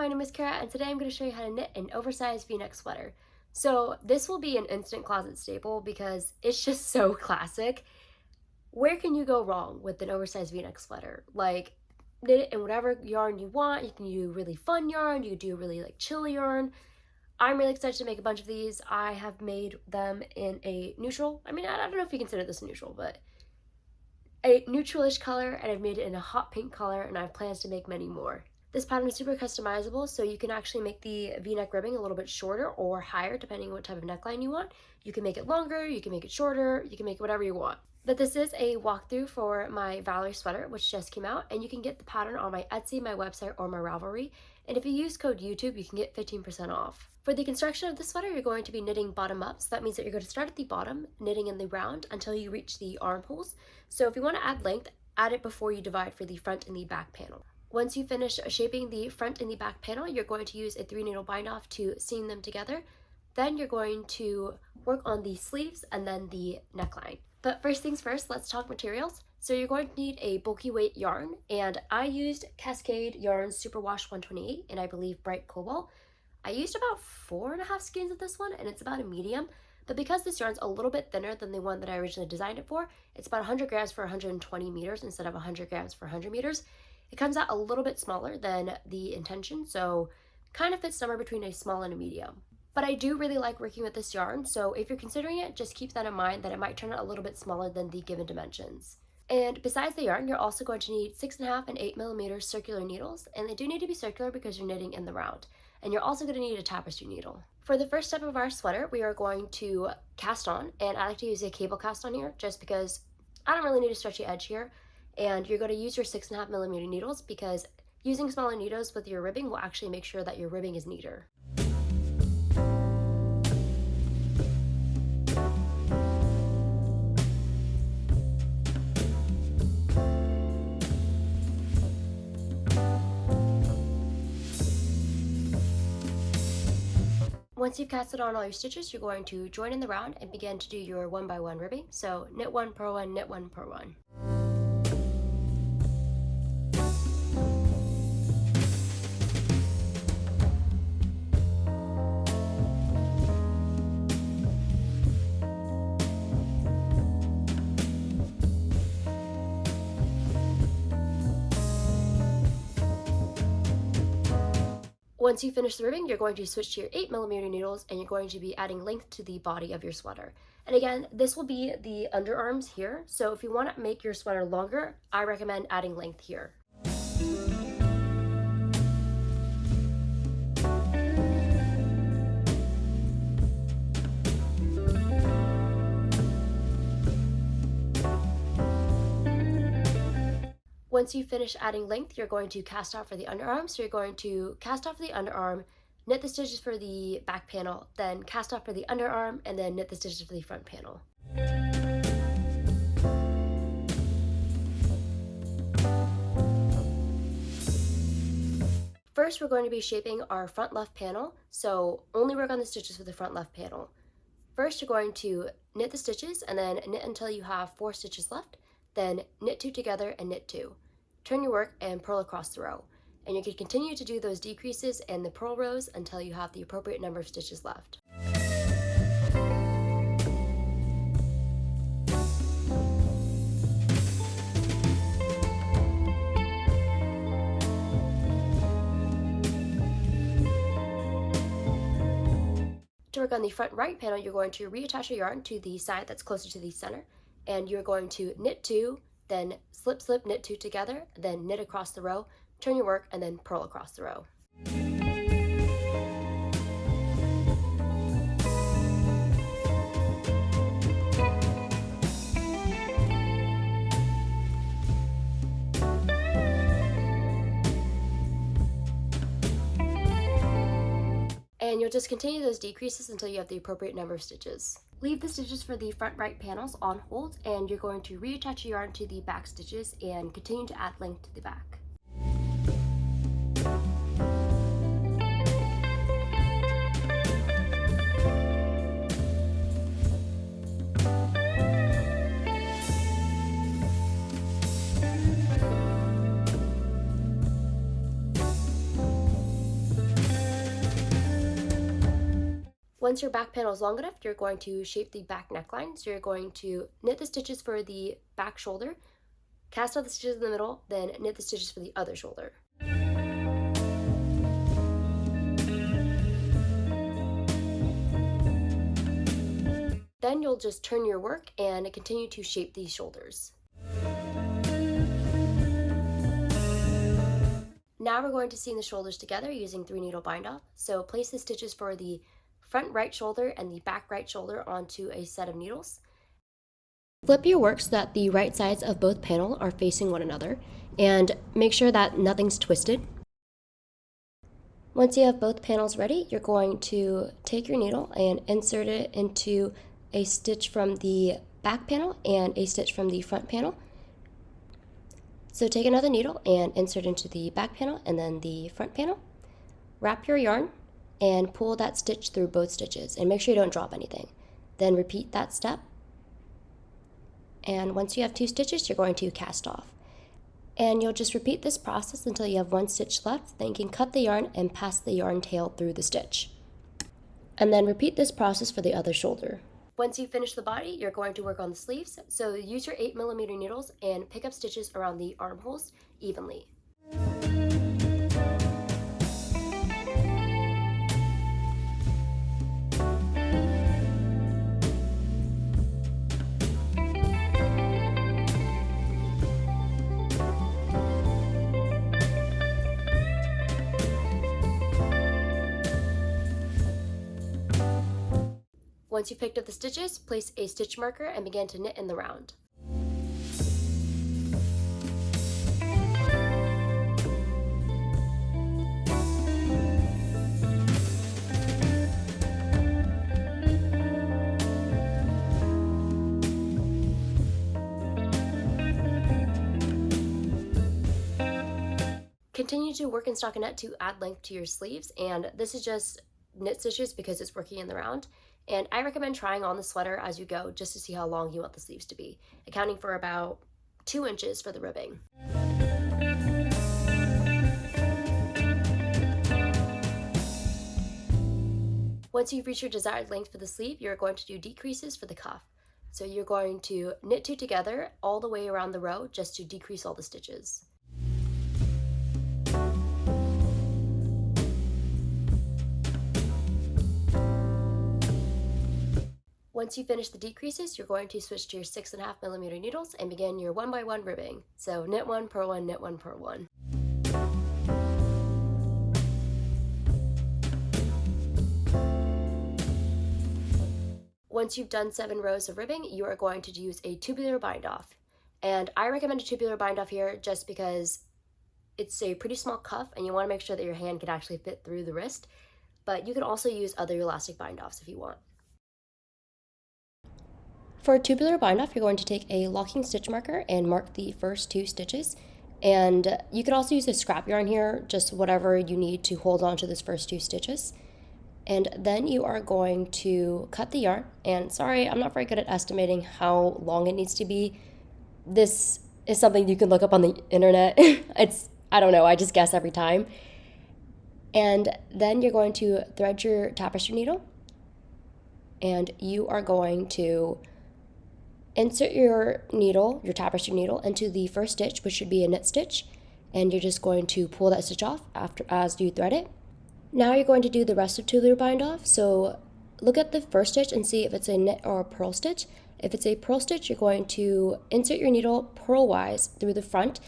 my name is Kara and today I'm going to show you how to knit an oversized v-neck sweater. So this will be an instant closet staple because it's just so classic. Where can you go wrong with an oversized v-neck sweater? Like, knit it in whatever yarn you want. You can do really fun yarn, you can do really chill yarn. I'm really excited to make a bunch of these. I have made them in a neutral, I don't know if you consider this a neutral, but a neutralish color, and I've made it in a hot pink color, and I have plans to make many more. This pattern is super customizable, so you can actually make the v-neck ribbing a little bit shorter or higher depending on what type of neckline you want. You can make it longer, you can make it shorter, you can make it whatever you want. But this is a walkthrough for my Valerie Sweater, which just came out, and you can get the pattern on my Etsy, my website, or my Ravelry. And if you use code YouTube, you can get 15% off. For the construction of the sweater, you're going to be knitting bottom up, so that means that you're going to start at the bottom, knitting in the round until you reach the armholes. So if you want to add length, add it before you divide for the front and the back panel. Once you finish shaping the front and the back panel, you're going to use a 3-needle bind-off to seam them together. Then you're going to work on the sleeves and then the neckline. But first things first, let's talk materials. So you're going to need a bulky weight yarn, and I used Cascade Yarns Superwash 128 and I believe Bright Cobalt. I used about 4.5 skeins of this one, and it's about a medium. But because this yarn's a little bit thinner than the one that I originally designed it for, it's about 100 grams for 120 meters instead of 100 grams for 100 meters. It comes out a little bit smaller than the intention, so kind of fits somewhere between a small and a medium. But I do really like working with this yarn, so if you're considering it, just keep that in mind that it might turn out a little bit smaller than the given dimensions. And besides the yarn, you're also going to need 6.5 and 8mm circular needles, and they do need to be circular because you're knitting in the round. And you're also going to need a tapestry needle. For the first step of our sweater, we are going to cast on, and I like to use a cable cast on here just because I don't really need a stretchy edge here. And you're going to use your 6.5mm needles because using smaller needles with your ribbing will actually make sure that your ribbing is neater. Once you've casted on all your stitches, you're going to join in the round and begin to do your 1x1 ribbing. So knit 1, purl 1, knit 1, purl 1. Once you finish the ribbing, you're going to switch to your 8mm needles and you're going to be adding length to the body of your sweater. And again, this will be the underarms here, so if you want to make your sweater longer, I recommend adding length here. Once you finish adding length, you're going to cast off for the underarm. So you're going to cast off for the underarm, knit the stitches for the back panel, then cast off for the underarm, and then knit the stitches for the front panel. First, we're going to be shaping our front left panel, so only work on the stitches for the front left panel. First, you're going to knit the stitches and then knit until you have 4 stitches left, then knit 2 together and knit 2. Turn your work and purl across the row. And you can continue to do those decreases and the purl rows until you have the appropriate number of stitches left. To work on the front right panel, you're going to reattach your yarn to the side that's closer to the center, and you're going to knit 2, then slip, slip, knit 2 together, then knit across the row, turn your work, and then purl across the row. And you'll just continue those decreases until you have the appropriate number of stitches. Leave the stitches for the front right panels on hold, and you're going to reattach your yarn to the back stitches and continue to add length to the back. Once your back panel is long enough, you're going to shape the back neckline. So you're going to knit the stitches for the back shoulder, cast off the stitches in the middle, then knit the stitches for the other shoulder. Then you'll just turn your work and continue to shape these shoulders. Now we're going to seam the shoulders together using 3-needle bindoff. So place the stitches for the front right shoulder and the back right shoulder onto a set of needles. Flip your work so that the right sides of both panels are facing one another, and make sure that nothing's twisted. Once you have both panels ready, you're going to take your needle and insert it into a stitch from the back panel and a stitch from the front panel. So take another needle and insert into the back panel and then the front panel. Wrap your yarn and pull that stitch through both stitches and make sure you don't drop anything. Then repeat that step. And once you have 2 stitches, you're going to cast off. And you'll just repeat this process until you have 1 stitch left. Then you can cut the yarn and pass the yarn tail through the stitch. And then repeat this process for the other shoulder. Once you finish the body, you're going to work on the sleeves. So use your 8mm needles and pick up stitches around the armholes evenly. Once you've picked up the stitches, place a stitch marker and begin to knit in the round. Continue to work in stockinette to add length to your sleeves, and this is just knit stitches because it's working in the round. And I recommend trying on the sweater as you go just to see how long you want the sleeves to be, accounting for about 2 inches for the ribbing. Once you've reached your desired length for the sleeve, you're going to do decreases for the cuff. So you're going to knit 2 together all the way around the row just to decrease all the stitches. Once you finish the decreases, you're going to switch to your 6.5mm needles and begin your 1x1 ribbing. So knit 1, purl 1, knit 1, purl 1. Once you've done 7 rows of ribbing, you are going to use a tubular bindoff. And I recommend a tubular bindoff here just because it's a pretty small cuff and you want to make sure that your hand can actually fit through the wrist. But you can also use other elastic bindoffs if you want. For a tubular bindoff, you're going to take a locking stitch marker and mark the first 2 stitches. And you could also use a scrap yarn here, just whatever you need to hold on to those first 2 stitches. And then you are going to cut the yarn. And sorry, I'm not very good at estimating how long it needs to be. This is something you can look up on the internet. I don't know, I just guess every time. And then you're going to thread your tapestry needle. And you are going to insert your needle, your tapestry needle, into the first stitch, which should be a knit stitch, and you're just going to pull that stitch off as you thread it. Now you're going to do the rest of tubular bindoff. So look at the first stitch and see if it's a knit or a purl stitch. If it's a purl stitch, you're going to insert your needle purlwise through the front,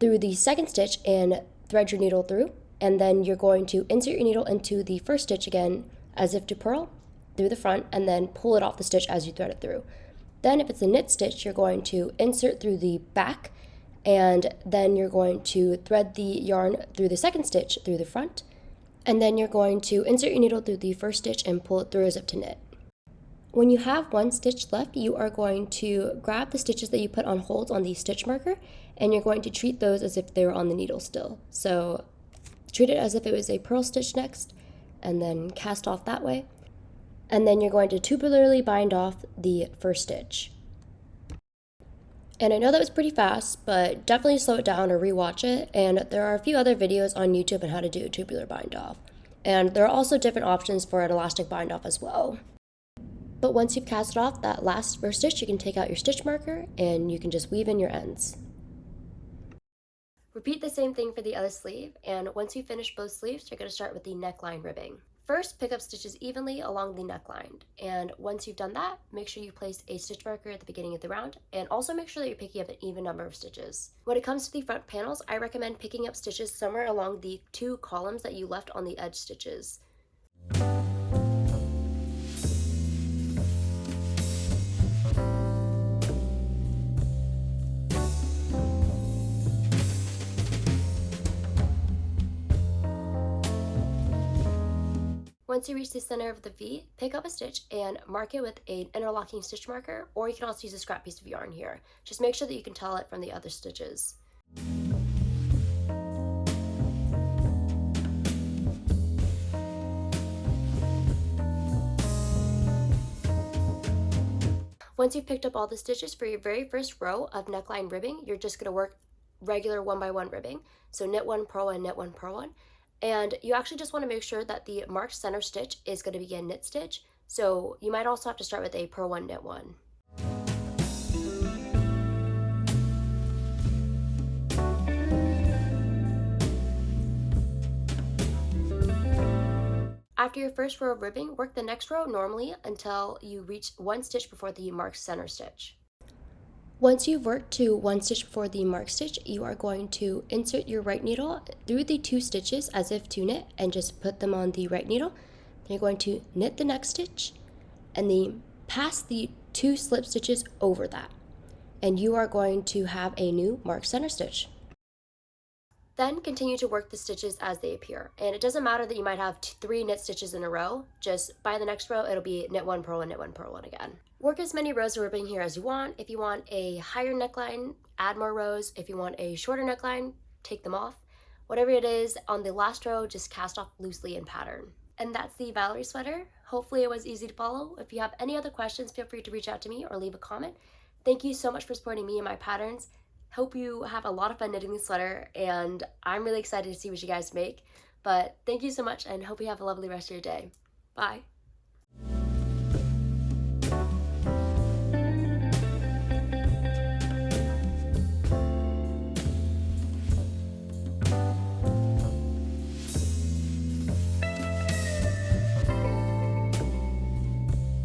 through the second stitch, and thread your needle through, and then you're going to insert your needle into the first stitch again as if to purl through the front, and then pull it off the stitch as you thread it through. Then if it's a knit stitch, you're going to insert through the back, and then you're going to thread the yarn through the second stitch through the front, and then you're going to insert your needle through the first stitch and pull it through as if to knit. When you have 1 stitch left, you are going to grab the stitches that you put on holds on the stitch marker, and you're going to treat those as if they were on the needle still. So treat it as if it was a purl stitch next, and then cast off that way. And then you're going to tubularly bind off the first stitch. And I know that was pretty fast, but definitely slow it down or rewatch it. And there are a few other videos on YouTube on how to do a tubular bind off. And there are also different options for an elastic bind off as well. But once you've casted off that last first stitch, you can take out your stitch marker and you can just weave in your ends. Repeat the same thing for the other sleeve, and once you finish both sleeves, you're going to start with the neckline ribbing. First, pick up stitches evenly along the neckline, and once you've done that, make sure you place a stitch marker at the beginning of the round, and also make sure that you're picking up an even number of stitches. When it comes to the front panels, I recommend picking up stitches somewhere along the 2 columns that you left on the edge stitches. Once you reach the center of the V, pick up a stitch and mark it with an interlocking stitch marker, or you can also use a scrap piece of yarn here. Just make sure that you can tell it from the other stitches. Once you've picked up all the stitches for your very first row of neckline ribbing, you're just going to work regular 1x1 ribbing. So knit 1, purl 1, knit 1, purl 1. And you actually just want to make sure that the marked center stitch is going to be a knit stitch. So you might also have to start with a purl 1, knit 1. After your first row of ribbing, work the next row normally until you reach 1 stitch before the marked center stitch. Once you've worked to 1 stitch before the marked stitch, you are going to insert your right needle through the 2 stitches as if to knit and just put them on the right needle. Then you're going to knit the next stitch and then pass the 2 slip stitches over that. And you are going to have a new marked center stitch. Then continue to work the stitches as they appear. And it doesn't matter that you might have 3 knit stitches in a row, just by the next row it'll be knit 1, purl 1, knit 1, purl 1 again. Work as many rows of ribbing here as you want. If you want a higher neckline, add more rows. If you want a shorter neckline, take them off. Whatever it is, on the last row, just cast off loosely in pattern. And that's the Valerie sweater. Hopefully it was easy to follow. If you have any other questions, feel free to reach out to me or leave a comment. Thank you so much for supporting me and my patterns. Hope you have a lot of fun knitting this sweater, and I'm really excited to see what you guys make. But thank you so much, and hope you have a lovely rest of your day. Bye.